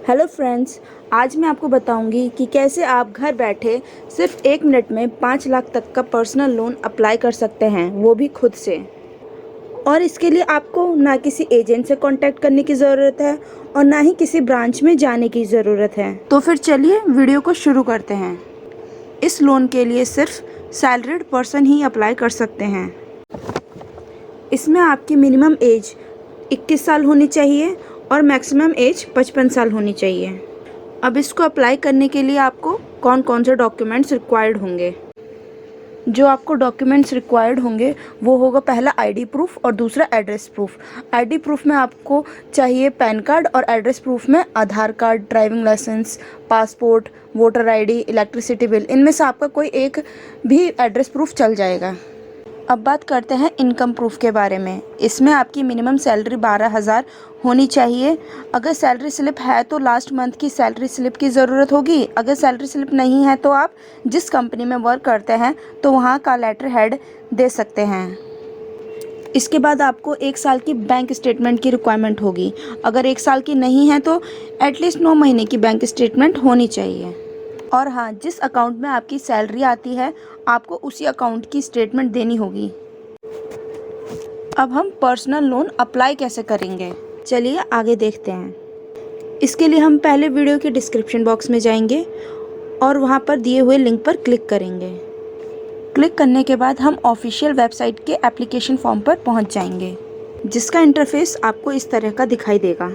Hello friends, आज मैं आपको बताऊंगी कि कैसे आप घर बैठे सिर्फ 1 मिनट में 5 लाख तक का पर्सनल लोन अप्लाई कर सकते हैं, वो भी खुद से। और इसके लिए आपको ना किसी एजेंट से कांटेक्ट करने की ज़रूरत है और ना ही किसी ब्रांच में जाने की ज़रूरत है। तो फिर चलिए वीडियो को शुरू करते हैं। इस लोन के लिए सिर्फ सैलरीड पर्सन ही अप्लाई कर सकते हैं। इसमें आपकी मिनिमम एज 21 साल होनी चाहिए और मैक्सिमम एज 55 साल होनी चाहिए। अब इसको अप्लाई करने के लिए आपको कौन कौन से डॉक्यूमेंट्स रिक्वायर्ड होंगे। जो आपको डॉक्यूमेंट्स रिक्वायर्ड होंगे वो होगा पहला आईडी प्रूफ और दूसरा एड्रेस प्रूफ। आईडी प्रूफ में आपको चाहिए पैन कार्ड और एड्रेस प्रूफ में Aadhaar card, driving licence, passport, voter ID, electricity bill. इनमें से आपका कोई एक भी एड्रेस प्रूफ चल जाएगा। अब बात करते हैं इनकम प्रूफ के बारे में। इसमें आपकी मिनिमम सैलरी 12,000 होनी चाहिए। अगर सैलरी स्लिप है तो लास्ट मंथ की सैलरी स्लिप की ज़रूरत होगी। अगर सैलरी स्लिप नहीं है तो आप जिस कंपनी में वर्क करते हैं तो वहाँ का लेटर हेड दे सकते हैं। इसके बाद आपको 1 साल की बैंक स्टेटमेंट की रिक्वायरमेंट होगी। अगर 1 साल की नहीं है तो एटलीस्ट 9 महीने की बैंक स्टेटमेंट होनी चाहिए। और हाँ, जिस अकाउंट में आपकी सैलरी आती है आपको उसी अकाउंट की स्टेटमेंट देनी होगी। अब हम पर्सनल लोन अप्लाई कैसे करेंगे, चलिए आगे देखते हैं। इसके लिए हम पहले वीडियो के डिस्क्रिप्शन बॉक्स में जाएंगे और वहाँ पर दिए हुए लिंक पर क्लिक करेंगे। क्लिक करने के बाद हम ऑफिशियल वेबसाइट के एप्लीकेशन फॉर्म पर पहुँच जाएंगे, जिसका इंटरफेस आपको इस तरह का दिखाई देगा।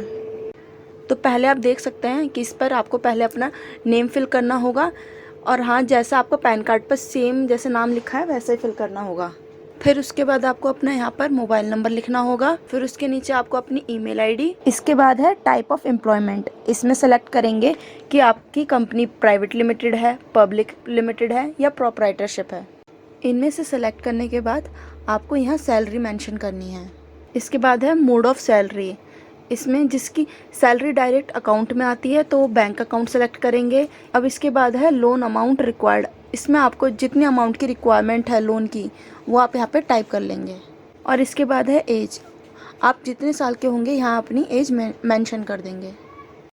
तो पहले आप देख सकते हैं कि इस पर आपको पहले अपना नेम फिल करना होगा और हाँ, जैसा आपका पैन कार्ड पर सेम जैसे नाम लिखा है वैसे ही फिल करना होगा। फिर उसके बाद आपको अपना यहाँ पर मोबाइल नंबर लिखना होगा। फिर उसके नीचे आपको अपनी ईमेल आईडी। इसके बाद है टाइप ऑफ एम्प्लॉयमेंट। इसमें सेलेक्ट करेंगे कि आपकी कंपनी प्राइवेट लिमिटेड है, पब्लिक लिमिटेड है या प्रोप्राइटरशिप है। इनमें से सेलेक्ट करने के बाद आपको यहाँ सैलरी मेंशन करनी है। इसके बाद है मोड ऑफ सैलरी। इसमें जिसकी सैलरी डायरेक्ट अकाउंट में आती है तो वो बैंक अकाउंट सेलेक्ट करेंगे। अब इसके बाद है लोन अमाउंट रिक्वायर्ड। इसमें आपको जितनी अमाउंट की रिक्वायरमेंट है लोन की वो आप यहाँ पे टाइप कर लेंगे। और इसके बाद है एज। आप जितने साल के होंगे यहाँ अपनी एज मेंशन कर देंगे।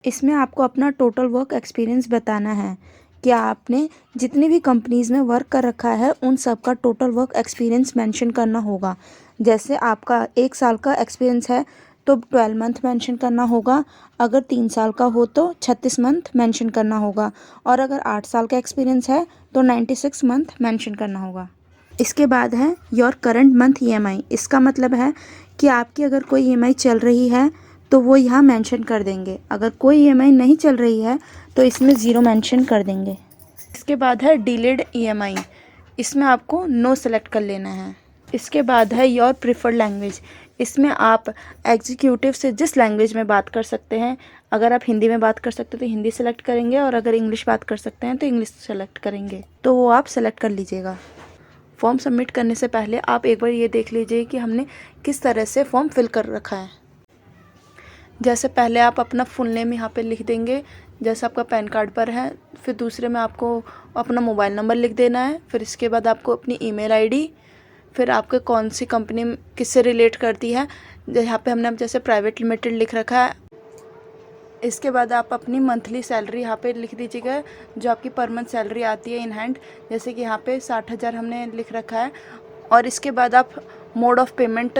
इसमें आपको अपना टोटल वर्क एक्सपीरियंस बताना है कि आपने जितनी भी कंपनीज़ में वर्क कर रखा है उन सब का टोटल वर्क एक्सपीरियंस मेंशन करना होगा। जैसे आपका 1 साल का एक्सपीरियंस है तो 12 मंथ मेंशन करना होगा। अगर 3 साल का हो तो 36 मंथ मेंशन करना होगा और अगर 8 साल का एक्सपीरियंस है तो 96 मंथ मेंशन करना होगा। इसके बाद है योर करंट मंथ ईएमआई। इसका मतलब है कि आपकी अगर कोई ईएमआई चल रही है तो वो यहाँ मेंशन कर देंगे। अगर कोई ईएमआई नहीं चल रही है तो इसमें 0 मेंशन कर देंगे। इसके बाद है डिलेड ईएमआई। इसमें आपको नो सेलेक्ट कर लेना है। इसके बाद है योर प्रिफर्ड लैंग्वेज। इसमें आप एग्जीक्यूटिव से जिस लैंग्वेज में बात कर सकते हैं, अगर आप हिंदी में बात कर सकते हैं तो हिंदी सेलेक्ट करेंगे और अगर इंग्लिश बात कर सकते हैं तो इंग्लिश सेलेक्ट करेंगे, तो वो आप सेलेक्ट कर लीजिएगा। फॉर्म सबमिट करने से पहले आप एक बार ये देख लीजिए कि हमने किस तरह से फॉर्म फिल कर रखा है। जैसे पहले आप अपना फुल नेम यहाँ पे लिख देंगे जैसे आपका पैन कार्ड पर है। फिर दूसरे में आपको अपना मोबाइल नंबर लिख देना है। फिर इसके बाद आपको अपनी ईमेल आईडी, फिर आपके कौन सी कंपनी किससे रिलेट करती है, यहाँ पे हमने अब जैसे प्राइवेट लिमिटेड लिख रखा है। इसके बाद आप अपनी मंथली सैलरी यहाँ पे लिख दीजिएगा, जो आपकी पर मंथ सैलरी आती है इन हैंड। जैसे कि यहाँ पे 60,000 हमने लिख रखा है। और इसके बाद आप मोड ऑफ पेमेंट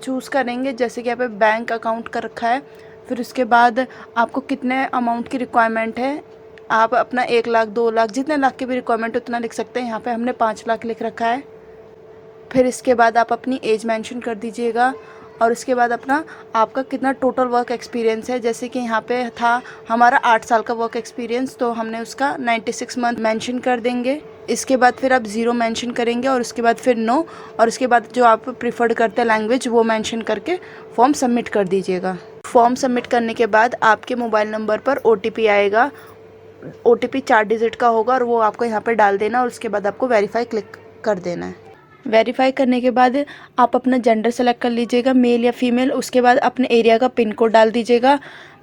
चूज़ करेंगे, जैसे कि यहाँ पे बैंक अकाउंट का रखा है। फिर उसके बाद आपको कितने अमाउंट की रिक्वायरमेंट है, आप अपना 1 लाख 2 लाख जितने लाख की भी रिक्वायरमेंट उतना लिख सकते हैं। यहाँ पे हमने 5 लाख लिख रखा है। फिर इसके बाद आप अपनी एज मेंशन कर दीजिएगा और उसके बाद अपना आपका कितना टोटल वर्क एक्सपीरियंस है। जैसे कि यहाँ पे था हमारा 8 साल का वर्क एक्सपीरियंस, तो हमने उसका 96 मंथ मेंशन कर देंगे। इसके बाद फिर आप 0 मेंशन करेंगे और उसके बाद फिर नो, और उसके बाद जो आप प्रीफर्ड करते हैं लैंग्वेज वो मेंशन करके फॉर्म सबमिट कर दीजिएगा। फॉर्म सबमिट करने के बाद आपके मोबाइल नंबर पर OTP आएगा। OTP 4 डिजिट का होगा और वो आपको यहाँ पर डाल देना और उसके बाद आपको वेरीफाई क्लिक कर देना है। वेरीफाई करने के बाद आप अपना जेंडर सेलेक्ट कर लीजिएगा, मेल या फीमेल। उसके बाद अपने एरिया का पिन कोड डाल दीजिएगा।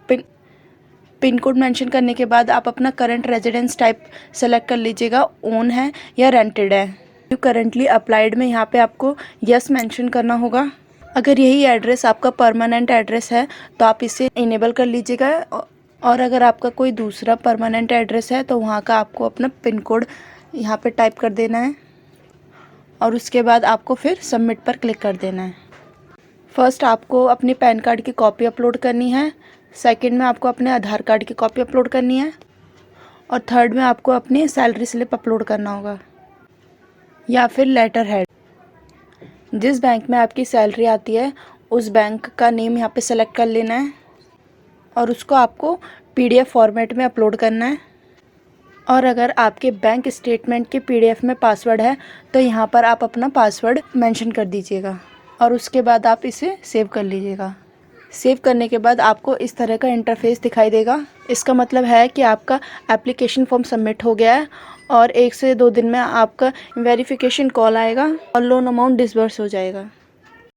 पिन कोड मेंशन करने के बाद आप अपना करंट रेजिडेंस टाइप सेलेक्ट कर लीजिएगा, ओन है या रेंटेड है। जो करंटली अप्लाइड में यहाँ पे आपको यस मेंशन करना होगा। अगर यही एड्रेस आपका परमानेंट एड्रेस है तो आप इसे इनेबल कर लीजिएगा और अगर आपका कोई दूसरा परमानेंट एड्रेस है तो वहाँ का आपको अपना पिन कोड यहाँ पे टाइप कर देना है और उसके बाद आपको फिर सबमिट पर क्लिक कर देना है। फर्स्ट आपको अपनी पैन कार्ड की कॉपी अपलोड करनी है, सेकंड में आपको अपने आधार कार्ड की कॉपी अपलोड करनी है और थर्ड में आपको अपनी सैलरी स्लिप अपलोड करना होगा या फिर लेटर हेड। जिस बैंक में आपकी सैलरी आती है उस बैंक का नेम यहाँ पे सेलेक्ट कर लेना है और उसको आपको PDF फॉर्मेट में अपलोड करना है। और अगर आपके बैंक स्टेटमेंट के PDF में पासवर्ड है तो यहाँ पर आप अपना पासवर्ड मेंशन कर दीजिएगा और उसके बाद आप इसे सेव कर लीजिएगा। सेव करने के बाद आपको इस तरह का इंटरफेस दिखाई देगा। इसका मतलब है कि आपका एप्लीकेशन फॉर्म सबमिट हो गया है और 1 से 2 दिन में आपका वेरिफिकेशन कॉल आएगा और लोन अमाउंट डिसबर्स हो जाएगा।